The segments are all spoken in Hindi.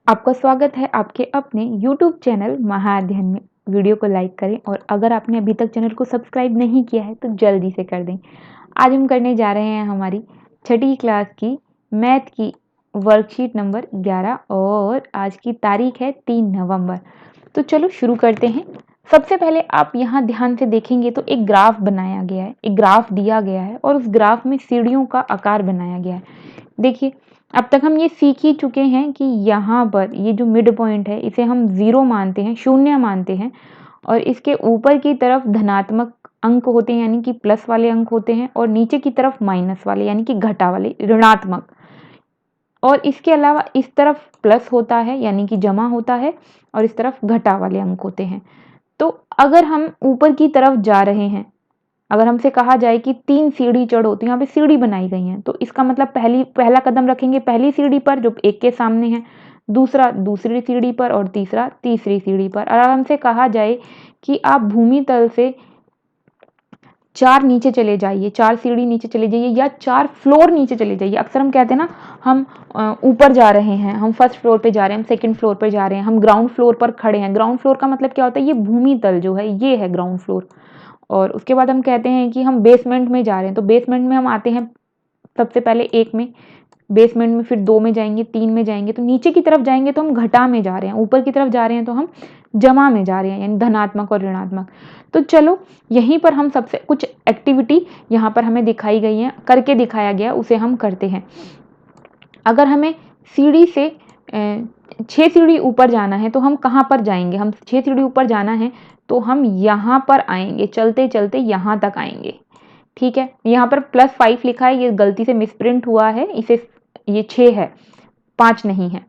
आपका स्वागत है आपके अपने YouTube चैनल महाअध्ययन में। वीडियो को लाइक करें और अगर आपने अभी तक चैनल को सब्सक्राइब नहीं किया है तो जल्दी से कर दें। आज हम करने जा रहे हैं हमारी छठी क्लास की मैथ की वर्कशीट नंबर 11 और आज की तारीख है 3 नवंबर। तो चलो शुरू करते हैं। सबसे पहले आप यहाँ ध्यान से देखेंगे तो एक ग्राफ बनाया गया है, एक ग्राफ दिया गया है और उस ग्राफ में सीढ़ियों का आकार बनाया गया है। देखिए, अब तक हम ये सीख ही चुके हैं कि यहाँ पर ये जो मिड पॉइंट है इसे हम 0 मानते हैं, शून्य मानते हैं और इसके ऊपर की तरफ धनात्मक अंक होते हैं यानी कि प्लस वाले अंक होते हैं और नीचे की तरफ माइनस वाले यानी कि घटा वाले ऋणात्मक। और इसके अलावा इस तरफ प्लस होता है यानी कि जमा होता है और इस तरफ घटा वाले अंक होते हैं। तो अगर हम ऊपर की तरफ जा रहे हैं, अगर हमसे कहा जाए कि 3 सीढ़ी चढ़ो तो यहाँ पे सीढ़ी बनाई गई है, तो इसका मतलब पहला कदम रखेंगे पहली सीढ़ी पर जो एक के सामने है, दूसरा दूसरी सीढ़ी पर और तीसरा तीसरी सीढ़ी पर। और हमसे कहा जाए कि आप भूमि तल से 4 नीचे चले जाइए, 4 सीढ़ी नीचे चले जाइए या 4 फ्लोर नीचे चले जाइए। अक्सर हम कहते हैं ना, हम ऊपर जा रहे हैं, हम फर्स्ट फ्लोर पे जा रहे हैं, हम सेकंड फ्लोर पे जा रहे हैं, हम ग्राउंड फ्लोर पर खड़े हैं। ग्राउंड फ्लोर का मतलब क्या होता है? ये भूमि तल जो है ये है ग्राउंड फ्लोर। और उसके बाद हम कहते हैं कि हम बेसमेंट में जा रहे हैं, तो बेसमेंट में हम आते हैं सबसे पहले 1 में, बेसमेंट में फिर 2 में जाएंगे, 3 में जाएंगे, तो नीचे की तरफ जाएंगे तो हम घटा में जा रहे हैं, ऊपर की तरफ जा रहे हैं तो हम जमा में जा रहे हैं यानी धनात्मक और ऋणात्मक। तो चलो यहीं पर हम सबसे कुछ एक्टिविटी यहाँ पर हमें दिखाई गई है, करके दिखाया गया, उसे हम करते हैं। अगर हमें सीढ़ी से 6 सीढ़ी ऊपर जाना है तो हम कहाँ पर जाएंगे? हम 6 सीढ़ी ऊपर जाना है तो हम यहाँ पर आएंगे, चलते चलते यहाँ तक आएंगे। ठीक है, यहाँ पर +5 लिखा है, ये गलती से मिसप्रिंट हुआ है, इसे ये 6 है, 5 नहीं है।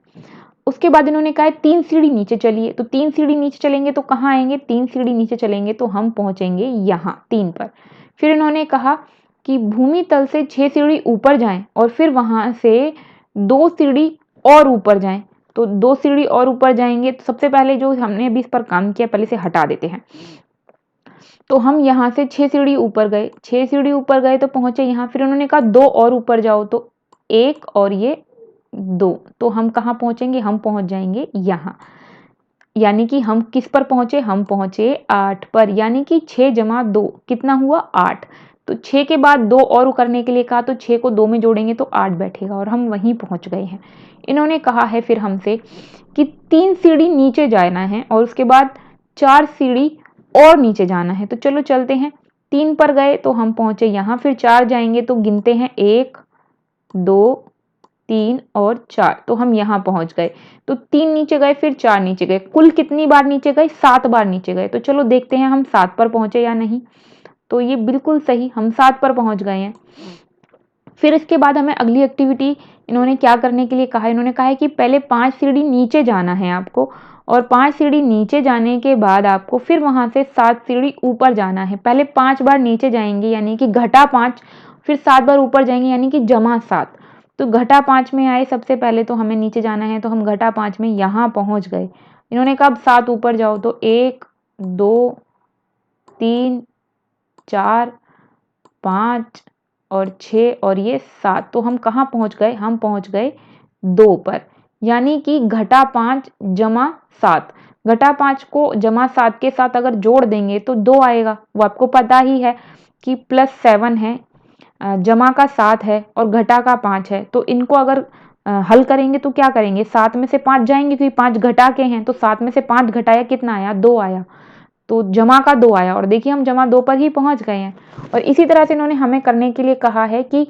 उसके बाद इन्होंने कहा है 3 सीढ़ी नीचे चलिए, तो 3 सीढ़ी नीचे चलेंगे तो कहाँ आएंगे? 3 सीढ़ी नीचे चलेंगे तो हम पहुंचेंगे यहाँ 3 पर। फिर इन्होंने कहा कि भूमि तल से 6 सीढ़ी ऊपर जाएं और फिर वहां से 2 सीढ़ी और ऊपर जाएं, तो 2 सीढ़ी और ऊपर जाएंगे। तो सबसे पहले जो हमने अभी इस पर काम किया पहले से हटा देते हैं। तो हम यहाँ से 6 सीढ़ी ऊपर गए, 6 सीढ़ी ऊपर गए तो पहुंचे यहाँ, फिर उन्होंने कहा 2 और ऊपर जाओ, तो 1 और ये 2, तो हम कहाँ पहुंचेंगे? हम पहुंच जाएंगे यहाँ। यानी कि हम किस पर पहुंचे? हम पहुंचे 8 पर, यानी कि 6 जमा 2 कितना हुआ? 8। तो 6 के बाद 2 और करने के लिए कहा, तो 6 को 2 में जोड़ेंगे तो 8 बैठेगा और हम वहीं पहुंच गए हैं। इन्होंने कहा है फिर हमसे कि 3 सीढ़ी नीचे जाना है और उसके बाद 4 सीढ़ी और नीचे जाना है। तो चलो चलते हैं, 3 पर गए तो हम पहुंचे यहाँ, फिर 4 जाएंगे तो गिनते हैं 1 2 3 और 4, तो हम यहाँ पहुंच गए। तो 3 नीचे गए फिर 4 नीचे गए, कुल कितनी बार नीचे गए? 7 बार नीचे गए। तो चलो देखते हैं हम 7 पर पहुंचे या नहीं। तो ये बिल्कुल सही, हम 7 पर पहुंच गए हैं। फिर इसके बाद हमें अगली एक्टिविटी इन्होंने क्या करने के लिए कहा? इन्होंने कहा है कि पहले 5 सीढ़ी नीचे जाना है आपको और 5 सीढ़ी नीचे जाने के बाद आपको फिर वहां से 7 सीढ़ी ऊपर जाना है। पहले 5 बार नीचे जाएंगे यानी कि घटा 5, फिर 7 बार ऊपर जाएंगे यानी कि जमा 7। तो घटा 5 में आए सबसे पहले, तो हमें नीचे जाना है तो हम घटा 5 में यहाँ पहुंच गए। इन्होंने कहा अब 7 ऊपर जाओ, तो 1 2 3 4 5 और 6 और ये 7, तो हम कहाँ पहुंच गए? हम पहुंच गए 2 पर, यानी कि घटा 5 जमा 7। घटा 5 को जमा 7 के साथ अगर जोड़ देंगे तो 2 आएगा। वो आपको पता ही है कि +7 है, जमा का 7 है और घटा का 5 है। तो इनको अगर हल करेंगे तो क्या करेंगे? 7 में से 5 जाएंगे क्योंकि 5 घटा के हैं, तो 7 में से 5 घटाया कितना आया? 2 आया। तो जमा का 2 आया और देखिए हम जमा 2 पर ही पहुंच गए हैं। और इसी तरह से इन्होंने हमें करने के लिए कहा है कि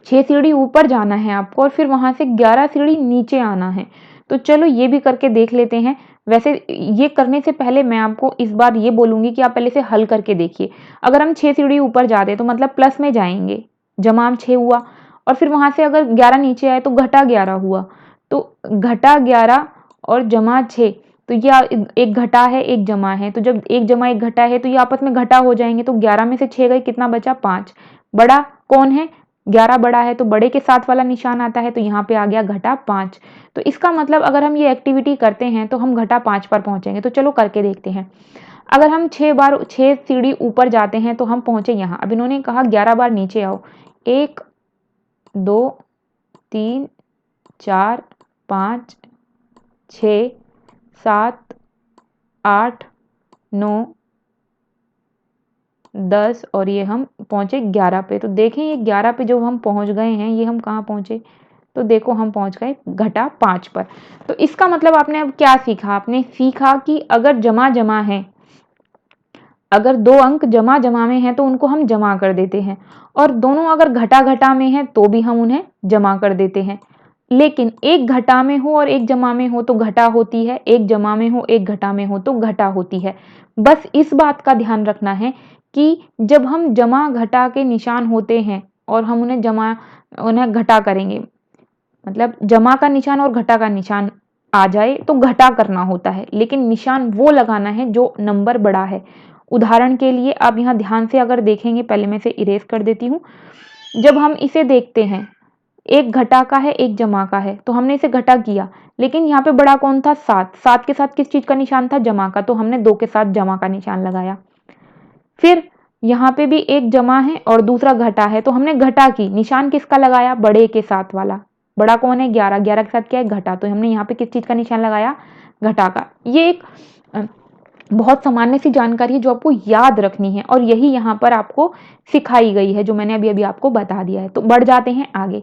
6 सीढ़ी ऊपर जाना है आपको और फिर वहां से 11 सीढ़ी नीचे आना है। तो चलो ये भी करके देख लेते हैं। वैसे ये करने से पहले मैं आपको इस बार ये बोलूंगी कि आप पहले से हल करके देखिए। अगर हम 6 सीढ़ी ऊपर जाते हैं तो मतलब प्लस में जाएंगे, जमा 6 हुआ और फिर वहां से अगर 11 नीचे आए तो घटा 11 हुआ। तो घटा 11 और जमा 6, तो ये एक घटा है एक जमा है, तो जब एक जमा एक घटा है तो ये आपस में घटा हो जाएंगे। तो 11 में से 6 गए, कितना बचा? 5। बड़ा कौन है? 11 बड़ा है, तो बड़े के साथ वाला निशान आता है, तो यहाँ पे आ गया घटा 5। तो इसका मतलब अगर हम ये एक्टिविटी करते हैं तो हम घटा 5 पर पहुंचेंगे। तो चलो करके देखते हैं। अगर हम 6 बार 6 सीढ़ी ऊपर जाते हैं तो हम पहुंचे यहाँ। अब इन्होंने कहा 11 बार नीचे आओ, 1 2 3 4 5 6, 7, 8, 9, 10 और ये हम पहुँचे 11 पे। तो देखें ये 11 पे जो हम पहुँच गए हैं, ये हम कहाँ पहुँचे? तो देखो हम पहुँच गए घटा 5 पर। तो इसका मतलब आपने अब क्या सीखा? आपने सीखा कि अगर जमा-जमा है, अगर 2 अंक जमा-जमा में हैं तो उनको हम जमा कर देते हैं, और दोनों अगर घटा-घटा में हैं तो भी हम उन्हें जमा कर देते हैं। लेकिन एक घटा में हो और एक जमा में हो तो घटा होती है, एक जमा में हो, एक घटा में हो तो घटा होती है। बस इस बात का ध्यान रखना है कि जब हम जमा-घटा के निशान होते हैं और हम उन्हें घटा करेंगे, मतलब जमा का निशान और घटा का निशान आ जाए तो घटा करना होता है, लेकिन निशान वो लगाना है जो नंबर बड़ा है। उदाहरण के लिए आप यहाँ ध्यान से अगर देखेंगे, पहले मैं इसे इरेज कर देती हूँ। जब हम इसे देखते हैं, एक घटा का है, एक जमा का है, तो हमने इसे घटा किया, लेकिन यहाँ पे बड़ा कौन था? 7। 7 के साथ किस चीज का निशान था? जमा का, तो हमने 2 के साथ जमा का निशान लगाया। फिर यहाँ पे भी एक जमा है और दूसरा घटा है, तो हमने घटा की, निशान किसका लगाया? बड़े के साथ वाला। बड़ा कौन है? 11। 11 के साथ क्या है? घटा, तो हमने यहाँ पे किस चीज का निशान लगाया? घटा का। ये एक बहुत सामान्य सी जानकारी है जो आपको याद रखनी है, और यही यहाँ पर आपको सिखाई गई है, जो मैंने अभी अभी आपको बता दिया है। तो बढ़ जाते हैं आगे।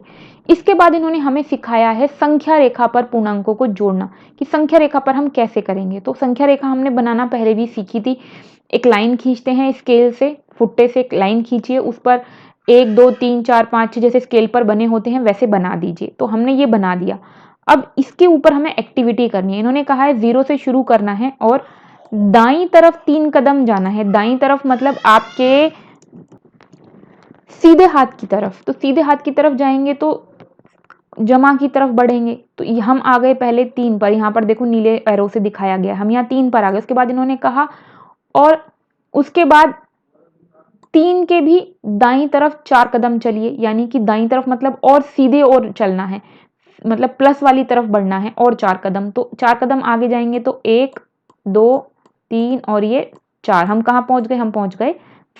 इसके बाद इन्होंने हमें सिखाया है संख्या रेखा पर पूर्णांकों को जोड़ना, कि संख्या रेखा पर हम कैसे करेंगे। तो संख्या रेखा हमने बनाना पहले भी सीखी थी। एक लाइन खींचते हैं स्केल से, फुट्टे से एक लाइन खींचिए, उस पर 1, 2, 3, 4, 5, 6 जैसे स्केल पर बने होते हैं वैसे बना दीजिए। तो हमने ये बना दिया। अब इसके ऊपर हमें एक्टिविटी करनी है। इन्होंने कहा है 0 से शुरू करना है और दाईं तरफ 3 कदम जाना है। दाईं तरफ मतलब आपके सीधे हाथ की तरफ। तो सीधे हाथ की तरफ जाएंगे तो जमा की तरफ बढ़ेंगे। तो हम आ गए पहले 3 पर, यहाँ पर देखो नीले एरो से दिखाया गया, हम यहाँ 3 पर आ गए। उसके बाद इन्होंने कहा, और उसके बाद 3 के भी दाईं तरफ 4 कदम चलिए, यानी कि दाईं तरफ मतलब और सीधे और चलना है, मतलब प्लस वाली तरफ बढ़ना है, और 4 कदम। तो 4 कदम आगे जाएंगे तो 1, 2, 3 और ये 4। हम कहाँ पहुंच गए? हम पहुंच गए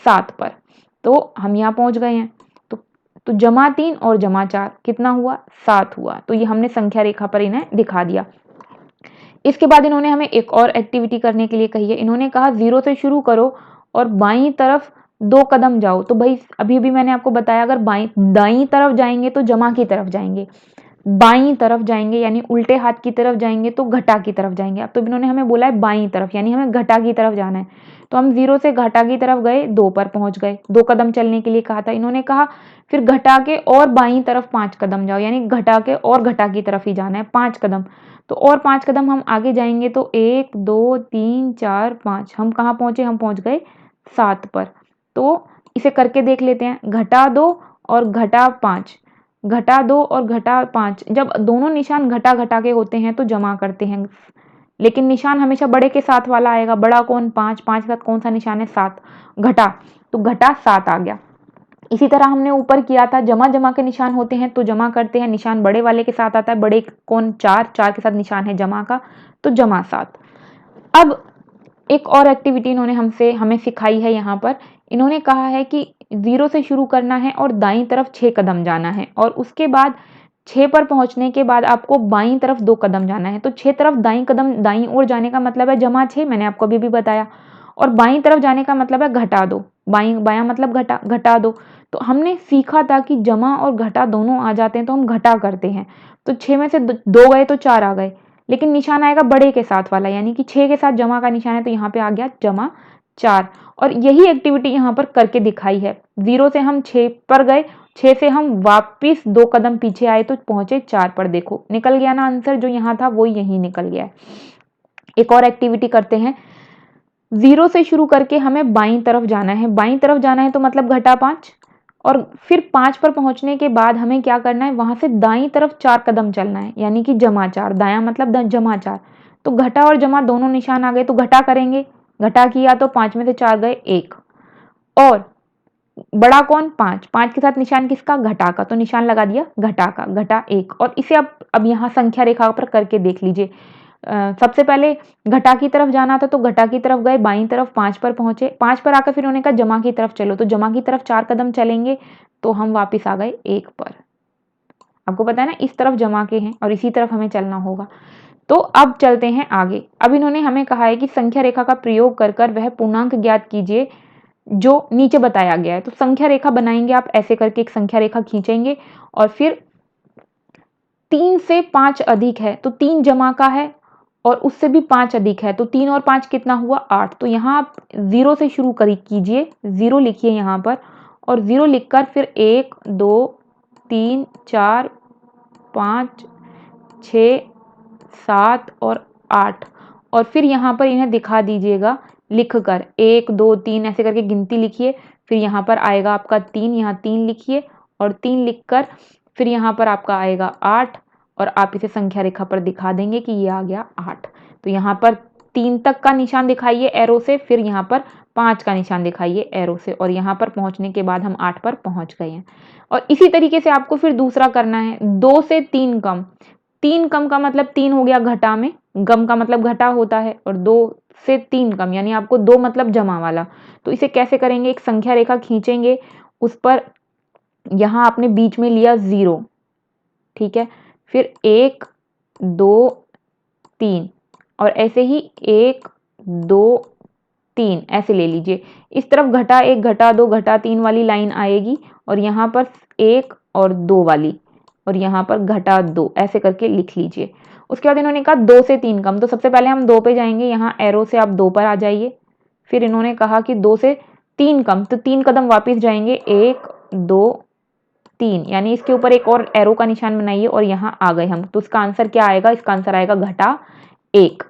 7 पर। तो हम यहाँ पहुंच गए हैं। तो जमा 3 और जमा 4 कितना हुआ? 7 हुआ। तो ये हमने संख्या रेखा पर इन्हें दिखा दिया। इसके बाद इन्होंने हमें एक और एक्टिविटी करने के लिए कही है। इन्होंने कहा 0 से शुरू करो और बाईं तरफ 2 कदम जाओ। तो भाई अभी भी मैंने आपको बताया, अगर दाईं तरफ जाएंगे तो जमा की तरफ जाएंगे, बाईं तरफ जाएंगे यानी उल्टे हाथ की तरफ जाएंगे तो घटा की तरफ जाएंगे। अब तो इन्होंने हमें बोला है बाईं तरफ, यानी हमें घटा की तरफ जाना है। तो हम 0 से घटा की तरफ गए, 2 पर पहुंच गए। 2 कदम चलने के लिए कहा था। इन्होंने कहा फिर घटा के और बाईं तरफ 5 कदम जाओ, यानी घटा के और घटा की तरफ ही जाना है 5 कदम। तो और 5 कदम हम आगे जाएंगे तो 1, 2, 3, 4, 5। हम कहाँ पहुंचे? हम पहुंच गए 7 पर। तो इसे करके देख लेते हैं। घटा 2 और घटा 5, घटा 2 और घटा 5। जब दोनों निशान घटा घटा के होते हैं तो जमा करते हैं, लेकिन निशान हमेशा बड़े के साथ वाला आएगा। बड़ा कौन? 5। 5 के साथ कौन सा निशान है? 7। घटा, तो घटा 7 आ गया। इसी तरह हमने ऊपर किया था, जमा जमा के निशान होते हैं तो जमा करते हैं, निशान बड़े वाले के साथ आता है। बड़े कौन? 4। 4 के साथ निशान है जमा का, तो जमा 7। अब एक और एक्टिविटी इन्होंने हमें सिखाई है। यहाँ पर इन्होंने कहा है कि 0 से शुरू करना है और दाईं तरफ 6 कदम जाना है, और उसके बाद 6 पर पहुंचने के बाद आपको बाईं तरफ 2 कदम जाना है। तो 6 तरफ दाईं ओर जाने का मतलब है जमा 6, मैंने आपको अभी भी बताया, और बाईं तरफ जाने का मतलब है घटा 2। बायां मतलब घटा 2। तो हमने सीखा था कि जमा और घटा दोनों आ जाते हैं तो हम घटा करते हैं। तो 6 में से 2 गए तो 4 आ गए, लेकिन निशान आएगा बड़े के साथ वाला, यानी कि 6 के साथ जमा का निशान है, तो यहाँ पे आ गया जमा 4। और यही एक्टिविटी यहाँ पर करके दिखाई है। 0 से हम 6 पर गए, 6 से हम वापिस 2 कदम पीछे आए तो पहुंचे 4 पर। देखो निकल गया ना आंसर, जो यहाँ था वो यही निकल गया है। एक और एक्टिविटी करते हैं। 0 से शुरू करके हमें बाईं तरफ जाना है। बाईं तरफ जाना है तो मतलब घटा 5, और फिर 5 पर पहुंचने के बाद हमें क्या करना है? वहां से दाईं तरफ 4 कदम चलना है, यानी कि जमा 4। दायां मतलब जमा 4। तो घटा और जमा दोनों निशान आ गए तो घटा करेंगे। घटा किया तो 5 में से 4 गए 1, और बड़ा कौन? 5। 5 के साथ निशान किसका? घटा का, तो निशान लगा दिया घटा का, घटा 1। और इसे अब यहाँ संख्या रेखा पर करके देख लीजिए। सबसे पहले घटा की तरफ जाना था तो घटा की तरफ गए, बाईं तरफ 5 पर पहुंचे। 5 पर आकर फिर उन्होंने कहा जमा की तरफ चलो, तो जमा की तरफ 4 कदम चलेंगे तो हम वापस आ गए 1 पर। आपको पता है ना, इस तरफ जमा के हैं और इसी तरफ हमें चलना होगा। तो अब चलते हैं आगे। अब इन्होंने हमें कहा है कि संख्या रेखा का प्रयोग कर कर वह पूर्णांक ज्ञात कीजिए जो नीचे बताया गया है। तो संख्या रेखा बनाएंगे आप, ऐसे करके एक संख्या रेखा खींचेंगे और फिर 3 से 5 अधिक है तो 3 जमा का है और उससे भी 5 अधिक है तो 3 और 5 कितना हुआ 8। तो यहाँ आप 0 से शुरू कीजिए, 0 लिखिए यहाँ पर और 0 लिखकर फिर 1 2 3 4 5 6 7 और 8 और फिर यहाँ पर इन्हें दिखा दीजिएगा लिखकर 1 2 3 ऐसे करके गिनती लिखिए। फिर यहाँ पर आएगा आपका 3, यहाँ 3 लिखिए और 3 लिखकर फिर यहाँ पर आपका आएगा 8 और आप इसे संख्या रेखा पर दिखा देंगे कि ये आ गया 8। तो यहाँ पर 3 तक का निशान दिखाइए एरो से, फिर यहाँ पर 5 का निशान दिखाइए एरो से और यहाँ पर पहुँचने के बाद हम 8 पर पहुँच गए हैं। और इसी तरीके से आपको फिर दूसरा करना है, 2 से 3 कम। 3 कम का मतलब 3 हो गया घटा में, गम का मतलब घटा होता है और 2 से 3 कम यानी आपको 2 मतलब जमा वाला। तो इसे कैसे करेंगे, एक संख्या रेखा खींचेंगे, उस पर यहाँ आपने बीच में लिया 0, ठीक है, फिर 1 2 3 और ऐसे ही 1 2 3 ऐसे ले लीजिए। इस तरफ घटा 1 घटा 2 घटा 3 वाली लाइन आएगी और यहाँ पर 1 और 2 वाली और यहाँ पर घटा 2 ऐसे करके लिख लीजिए। उसके बाद इन्होंने कहा 2 से 3 कम, तो सबसे पहले हम 2 पे जाएंगे, यहाँ एरो से आप 2 पर आ जाइए। फिर इन्होंने कहा कि 2 से 3 कम, तो 3 कदम वापस जाएंगे, 1 2 3 यानी इसके ऊपर एक और एरो का निशान बनाइए और यहाँ आ गए हम। तो इसका आंसर क्या आएगा, इसका आंसर आएगा घटा 1।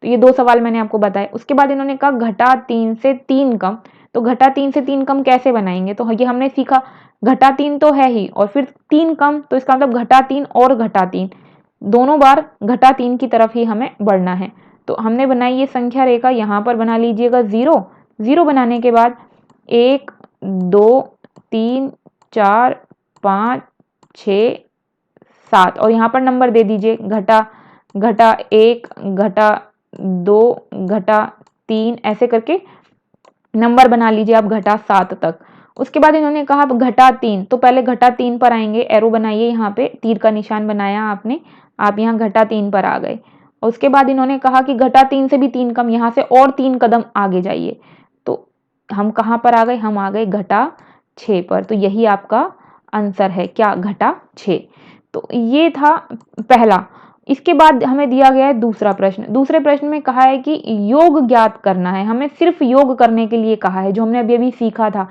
तो ये 2 सवाल मैंने आपको बताए। उसके बाद इन्होंने कहा घटा 3 से 3 कम, तो घटा 3 से 3 कम कैसे बनाएंगे, तो ये हमने सीखा, घटा 3 तो है ही और फिर 3 कम, तो इसका मतलब घटा 3 और घटा 3 दोनों बार घटा 3 की तरफ ही हमें बढ़ना है। तो हमने बनाई ये संख्या रेखा, यहाँ पर बना लीजिएगा 0। 0 बनाने के बाद 1 2 3 4 5 6 7 और यहाँ पर नंबर दे दीजिए, घटा घटा 1 घटा 2 घटा 3 ऐसे करके नंबर बना लीजिए आप घटा 7 तक। उसके बाद इन्होंने कहा घटा 3, तो पहले घटा 3 पर आएंगे, एरो बनाइए, यहाँ पे तीर का निशान बनाया आपने, आप यहाँ घटा 3 पर आ गए। और उसके बाद इन्होंने कहा कि घटा 3 से भी 3 कम, यहाँ से और 3 कदम आगे जाइए। तो हम कहाँ पर आ गए, हम आ गए घटा 6 पर। तो यही आपका आंसर है, क्या, घटा 6। तो ये था पहला। इसके बाद हमें दिया गया है दूसरा प्रश्न। दूसरे प्रश्न में कहा है कि योग ज्ञात करना है, हमें सिर्फ योग करने के लिए कहा है, जो हमने अभी अभी सीखा था।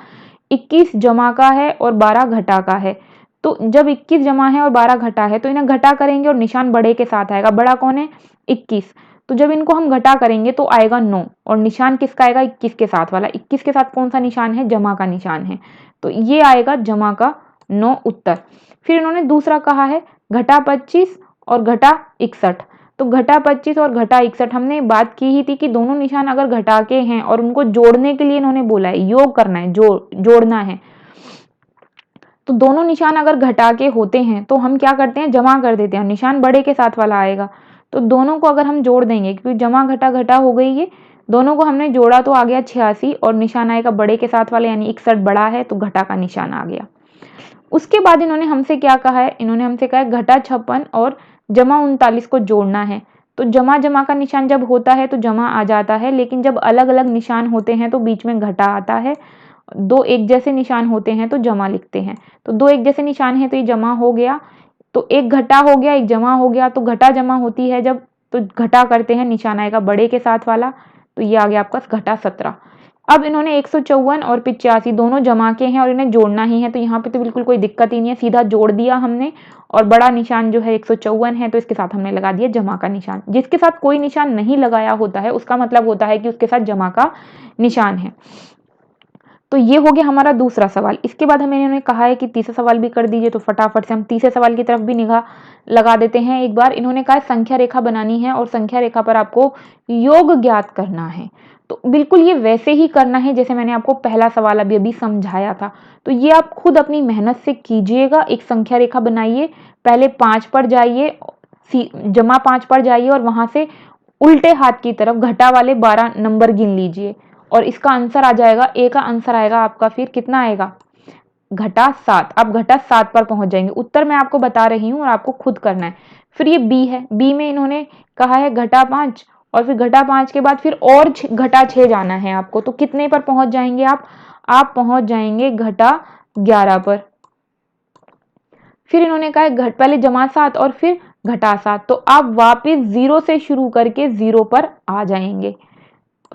21 जमा का है और 12 घटा का है। तो जब 21 जमा है और 12 घटा है तो इन्हें घटा करेंगे और निशान बड़े के साथ आएगा। बड़ा कौन है, 21। तो जब इनको हम घटा करेंगे तो आएगा 9 और निशान किसका आएगा, 21 के साथ वाला। 21 के साथ कौन सा निशान है, जमा का निशान है, तो ये आएगा जमा का 9 उत्तर। फिर इन्होंने दूसरा कहा है घटा 25 और घटा 61। तो घटा 25 और घटा 61 हमने बात की ही थी कि दोनों निशान अगर घटा के हैं और उनको जोड़ने के लिए इन्होंने बोला है, योग करना है, जोड़ना है, तो दोनों निशान अगर घटा के होते हैं तो हम क्या करते हैं, जमा कर देते हैं, निशान बड़े के साथ वाला आएगा। तो दोनों को अगर हम जोड़ देंगे, क्योंकि जमा घटा घटा हो गई, ये दोनों को हमने जोड़ा तो आ गया 86 और निशान आएगा बड़े के साथ वाले, यानी 61 बड़ा है तो घटा का निशान आ गया। उसके बाद इन्होंने हमसे क्या कहा है, इन्होंने हमसे कहा है घटा 56 और जमा 39 को जोड़ना है। तो जमा जमा का निशान जब होता है तो जमा आ जाता है, लेकिन जब अलग अलग निशान होते हैं तो बीच में घटा आता है। दो एक जैसे निशान होते हैं तो जमा लिखते हैं। तो दो एक जैसे निशान है तो ये जमा हो गया, तो एक घटा हो गया एक जमा हो गया। तो घटा जमा होती है जब, तो घटा करते हैं, निशान आएगा बड़े के साथ वाला, तो ये आ गया आपका घटा 17। अब इन्होंने 154 और 85 दोनों जमा के हैं और इन्हें जोड़ना ही है, तो यहाँ पे तो बिल्कुल कोई दिक्कत ही नहीं है, सीधा जोड़ दिया हमने। और बड़ा निशान जो है 154 है तो इसके साथ हमने लगा दिया जमा का निशान। जिसके साथ कोई निशान नहीं लगाया होता है उसका मतलब होता है कि उसके साथ जमा का निशान है। तो ये हो गया हमारा दूसरा सवाल। इसके बाद हमें इन्होंने कहा है कि तीसरा सवाल भी कर दीजिए, तो फटाफट से हम तीसरे सवाल की तरफ भी निगाह लगा देते हैं एक बार। इन्होंने कहा संख्या रेखा बनानी है और संख्या रेखा पर आपको योग ज्ञात करना है। तो बिल्कुल ये वैसे ही करना है जैसे मैंने आपको पहला सवाल अभी अभी समझाया था। तो ये आप खुद अपनी मेहनत से कीजिएगा। एक संख्या रेखा बनाइए, पहले 5 पर जाइए, जमा 5 पर जाइए और वहां से उल्टे हाथ की तरफ घटा वाले 12 नंबर गिन लीजिए और इसका आंसर आ जाएगा, ए का आंसर आएगा आपका फिर कितना आएगा, घटा 7, आप घटा 7 पर पहुंच जाएंगे। उत्तर मैं आपको बता रही हूं और आपको खुद करना है। फिर ये बी है, बी में इन्होंने कहा है घटा 5 और फिर घटा 5 के बाद फिर और घटा 6 जाना है आपको। तो कितने पर पहुंच जाएंगे आप पहुंच जाएंगे घटा 11 पर। फिर इन्होंने कहा है पहले जमा 7 और फिर घटा 7, तो आप वापस 0 से शुरू करके 0 पर आ जाएंगे।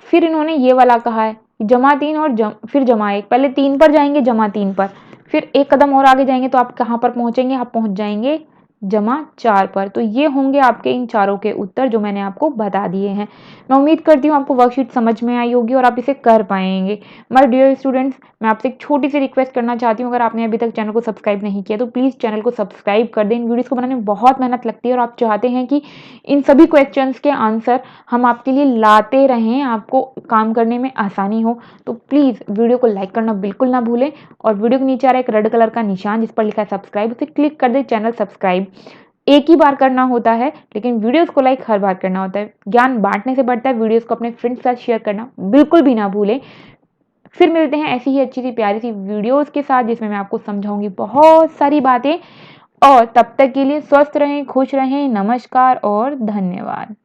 फिर इन्होंने ये वाला कहा है जमा 3 और फिर जमा 1, पहले 3 पर जाएंगे जमा 3 पर, फिर एक कदम और आगे जाएंगे तो आप कहाँ पर पहुंचेंगे, आप पहुंच जाएंगे जमा 4 पर। तो ये होंगे आपके इन चारों के उत्तर जो मैंने आपको बता दिए हैं। मैं उम्मीद करती हूँ आपको वर्कशीट समझ में आई होगी और आप इसे कर पाएंगे। माय डियर स्टूडेंट्स, मैं आपसे एक छोटी सी रिक्वेस्ट करना चाहती हूँ, अगर आपने अभी तक चैनल को सब्सक्राइब नहीं किया तो प्लीज़ चैनल को सब्सक्राइब कर दें। इन वीडियोज़ को बनाने में बहुत मेहनत लगती है और आप चाहते हैं कि इन सभी क्वेश्चंस के आंसर हम आपके लिए लाते रहें, आपको काम करने में आसानी हो। तो प्लीज़ वीडियो को लाइक करना बिल्कुल ना भूलें और वीडियो के नीचे आ रहा एक रेड कलर का निशान जिस पर लिखा है सब्सक्राइब, उसे क्लिक कर दें। चैनल सब्सक्राइब एक ही बार करना होता है, लेकिन वीडियोस को लाइक हर बार करना होता है। ज्ञान बांटने से बढ़ता है, वीडियोस को अपने फ्रेंड्स के साथ शेयर करना बिल्कुल भी ना भूलें। फिर मिलते हैं ऐसी ही अच्छी सी प्यारी सी वीडियोस के साथ जिसमें मैं आपको समझाऊंगी बहुत सारी बातें। और तब तक के लिए स्वस्थ रहें, खुश रहें। नमस्कार और धन्यवाद।